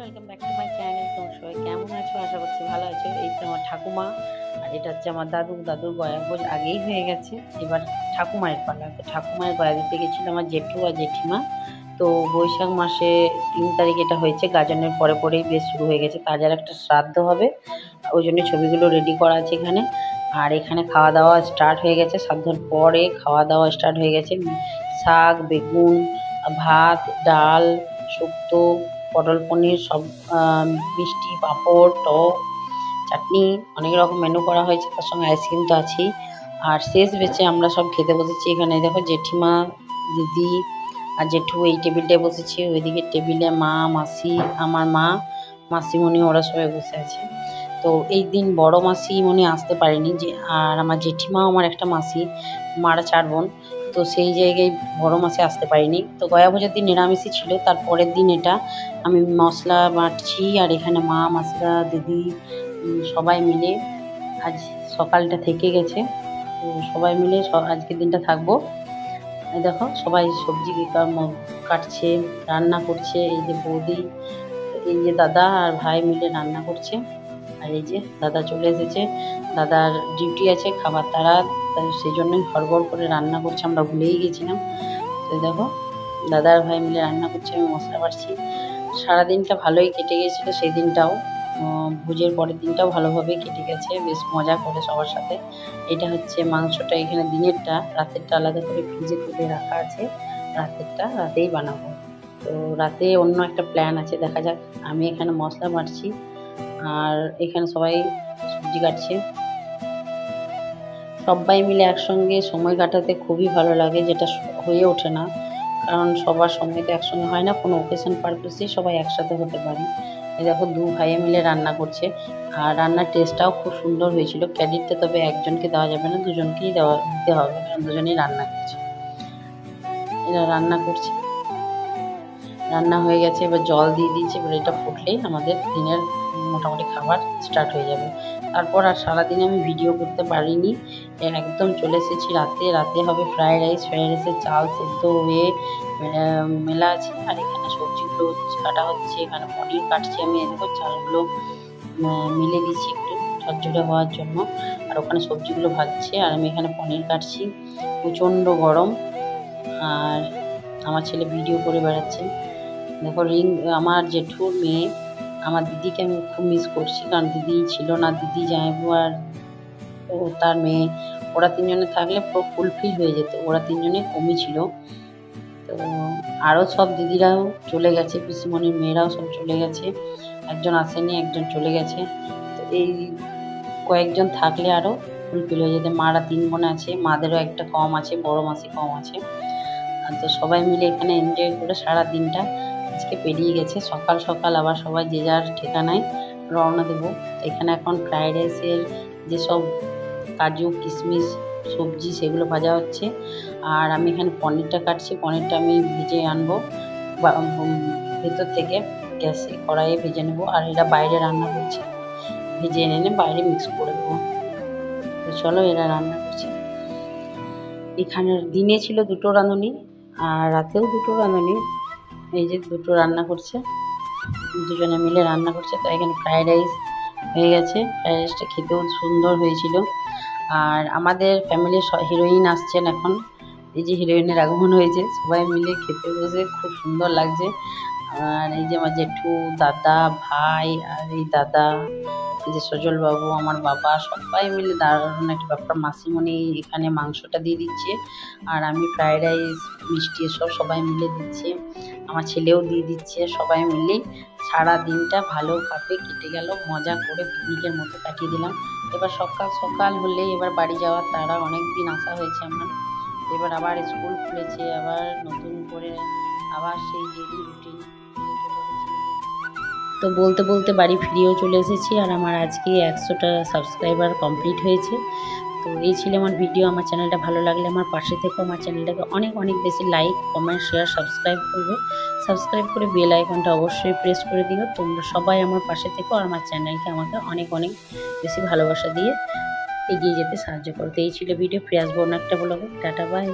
Welcome back to my channel. তোমরা সবাই কেমন আছো? আশা করছি ভালো আছো। এই তো আমার ঠাকুমা, আর এটা হচ্ছে আমার দাদুর গয়া ভোজ আগেই হয়ে গেছে, এবার ঠাকুমায়ের পালা। তো ঠাকুমায়ের গয়া দিতে গেছিল আমার জেঠু আর জেঠিমা। তো বৈশাখ মাসে 3 তারিখ এটা হয়েছে, গাজনের পরে পরেই বেশ শুরু হয়ে গেছে। তার যার একটা শ্রাদ্ধ হবে, ওই জন্য ছবিগুলো রেডি করা আছে এখানে। আর এখানে খাওয়া দাওয়া স্টার্ট হয়ে গেছে, শ্রাদ্ধর পরে খাওয়া দাওয়া স্টার্ট হয়ে গেছে। শাক, বেগুন, ভাত, ডাল, শুক্তো, পটল পনির, সব মিষ্টি, পাঁপড়, টক, চাটনি, অনেক রকম মেনু করা হয়েছে। তার সঙ্গে আইসক্রিম তো আছেই। আর শেষ বেঁচে আমরা সব খেতে বসেছি। এখানে দেখো জেঠিমা, দিদি আর জেঠু এই টেবিলটায় বসেছি। ওইদিকে টেবিলে মা, মাসি, আমার মা, মাসিমণি ওরা সবাই বসে আছে। তো এই দিন বড় মাসিমণি আসতে পারেনি, যে আর আমার জেঠিমাও আমার একটা মাসি, মারা 4 বোন। তো সেই জায়গায় বড় মাসি আসতে পারেনি। তো গয়া ভোজের দিন নিরামিষই ছিল, তারপরের দিন এটা আমি মশলা বাটছি। আর এখানে মা, মাসিরা, দিদি সবাই মিলে আজ সকালটা থেকে গেছে। তো সবাই মিলে আজকের দিনটা থাকবো। এই দেখো সবাই সবজি কাটছে, রান্না করছে। এই যে বৌদি, এই যে দাদা আর ভাই মিলে রান্না করছে। আর এই যে দাদা চলে এসেছে, দাদার ডিউটি আছে খাবার তারা, তাই সেই জন্যই হড়বড় করে রান্না করছে, আমরা ভুলেই গেছিলাম। তো দেখো দাদা আর ভাই মিলে রান্না করছে, আমি মশলা বাটছি। সারাদিনটা ভালোই কেটে গেছিলো সেই দিনটাও। ভোজের পরের দিনটাও ভালোভাবেই কেটে গেছে, বেশ মজা করে সবার সাথে। এটা হচ্ছে মাংসটা, এখানে দিনেরটা, রাতেরটা আলাদা করে ফ্রিজে তুলে রাখা আছে। রাতেরটা রাতেই বানাবো। তো রাতে অন্য একটা প্ল্যান আছে, দেখা যাক। আমি এখানে মশলা বাটছি আর এখানে সবাই সবজি কাটছে। সবাই মিলে একসঙ্গে সময় কাটাতে খুবই ভালো লাগে, যেটা হয়ে ওঠে না, কারণ সবার সময় তো একসঙ্গে হয় না। কোনো ওকেশন পারপাসেই সবাই একসাথে হতে পারি। এই দেখো 2 ভাইয়ে মিলে রান্না করছে, আর রান্নার টেস্টটাও খুব সুন্দর হয়েছিল। ক্রেডিটটা তবে একজনকে দেওয়া যাবে না, দুজনকেই দিতে হবে, কারণ দুজনেই রান্না করছে। এরা রান্না করছে, রান্না হয়ে গেছে, এবার জল দিয়ে দিয়েছি। এবার এটা ফুটলেই আমাদের দিনের মোটামুটি খাবার স্টার্ট হয়ে যাবে। তারপর আর সারাদিন আমি ভিডিও করতে পারিনি, একদম চলে এসেছি রাতে। রাতে হবে ফ্রাইড রাইসের চাল সেদ্ধ হয়ে মেলা আছে। আর এখানে সবজিগুলো কাটা হচ্ছে, এখানে পনির কাটছি আমি। এদিকে চালগুলো মিলে দিচ্ছি একটু ঝরঝরে হওয়ার জন্য। আর ওখানে সবজিগুলো ভাজছে, আর আমি এখানে পনির কাটছি। প্রচণ্ড গরম, আর আমার ছেলে ভিডিও করে বেড়াচ্ছে। দেখো আমার জেঠুর মেয়ে, আমার দিদিকে আমি খুব মিস করছি, কারণ দিদি ছিল না। দিদি জামাইবাবু আর ও তার মেয়ে, ওরা 3 জনে থাকলে পুরো ফুলফিল হয়ে যেত। ওরা 3 জনে কমই ছিল। তো আরও সব দিদিরাও চলে গেছে, পিসিমণির মেয়েরাও সব চলে গেছে। একজন আসেনি, একজন চলে গেছে। তো এই কয়েকজন থাকলে আরও ফুলফিল হয়ে যেত। মারা 3 বোন আছে, মাদেরও একটা কম আছে, বড় মাসি কম আছে। আর তো সবাই মিলে এখানে এনজয় করে সারা দিনটা আজকে পেরিয়ে গেছে। সকাল সকাল আবার সবাই যে যার ঠিকানায় রওনা দেবো। এখানে এখন ফ্রাইড রাইসের যেসব কাজু, কিশমিশ, সবজি সেগুলো ভাজা হচ্ছে। আর আমি এখানে পনিরটা কাটছি। পনিরটা আমি ভেজে আনবো ভেতর থেকে, গ্যাসে কড়াইয়ে ভেজে নেবো। আর এরা বাইরে রান্না করছে, ভেজে এনে বাইরে মিক্স করে দেবো। তো চলো, এরা রান্না করছে। এখানে দিনে ছিল 2টো রাঁধুনি, আর রাতেও 2টো রাঁধুনি। এই যে 2টো রান্না করছে, দুজনে মিলে রান্না করছে। তো এখানে ফ্রাইড রাইস হয়ে গেছে। ফ্রাইড রাইসটা খেতেও সুন্দর হয়েছিল। আর আমাদের ফ্যামিলির হিরোইন আসছেন এখন। এই যে হিরোইনের আগমন হয়েছে, সবাই মিলে খেতে বসে খুব সুন্দর লাগছে। আর এই যে আমার জেঠু, দাদা, ভাই, আর এই দাদা, এই যে সজল বাবু, আমার বাবা, সবাই মিলে দারুণ একটা ব্যাপার। মাসিমণি এখানে মাংসটা দিয়ে দিচ্ছে, আর আমি ফ্রাইড রাইস, মিষ্টি এসব সবাই মিলে দিচ্ছে। আমার ছেলেও দিয়ে দিচ্ছে। সবাই মিলে সারা দিনটা ভালোভাবে কেটে গেল, মজা করে পিকনিকের মতো কাটিয়ে দিলাম। এবার সকাল সকাল হলে এবার বাড়ি যাওয়ার তারা, অনেক দিন আসা হয়েছে আমার। এবার আবার স্কুল খুলেছে, আবার নতুন করে আবার সেই ডেইলি রুটিন। তো বলতে বলতে বাড়ি ফিরেও চলে এসেছি। আর আমার আজকে 100টা সাবস্ক্রাইবার কমপ্লিট হয়েছে। তো এই ছিল আমার ভিডিও। আমার চ্যানেলটা ভালো লাগলে আমার পাশে থেকে আমার চ্যানেলটাকে অনেক অনেক বেশি লাইক, কমেন্ট, শেয়ার, সাবস্ক্রাইব করবে। সাবস্ক্রাইব করে বেল আইকনটা অবশ্যই প্রেস করে দিও। তোমরা সবাই আমার পাশে থেকো, আর আমার চ্যানেলকে আমাকে অনেক অনেক বেশি ভালোবাসা দিয়ে এগিয়ে যেতে সাহায্য করো। তো এই ছিল ভিডিও। ফিরে আসবো অন্য একটা ব্লগে। Tata, by.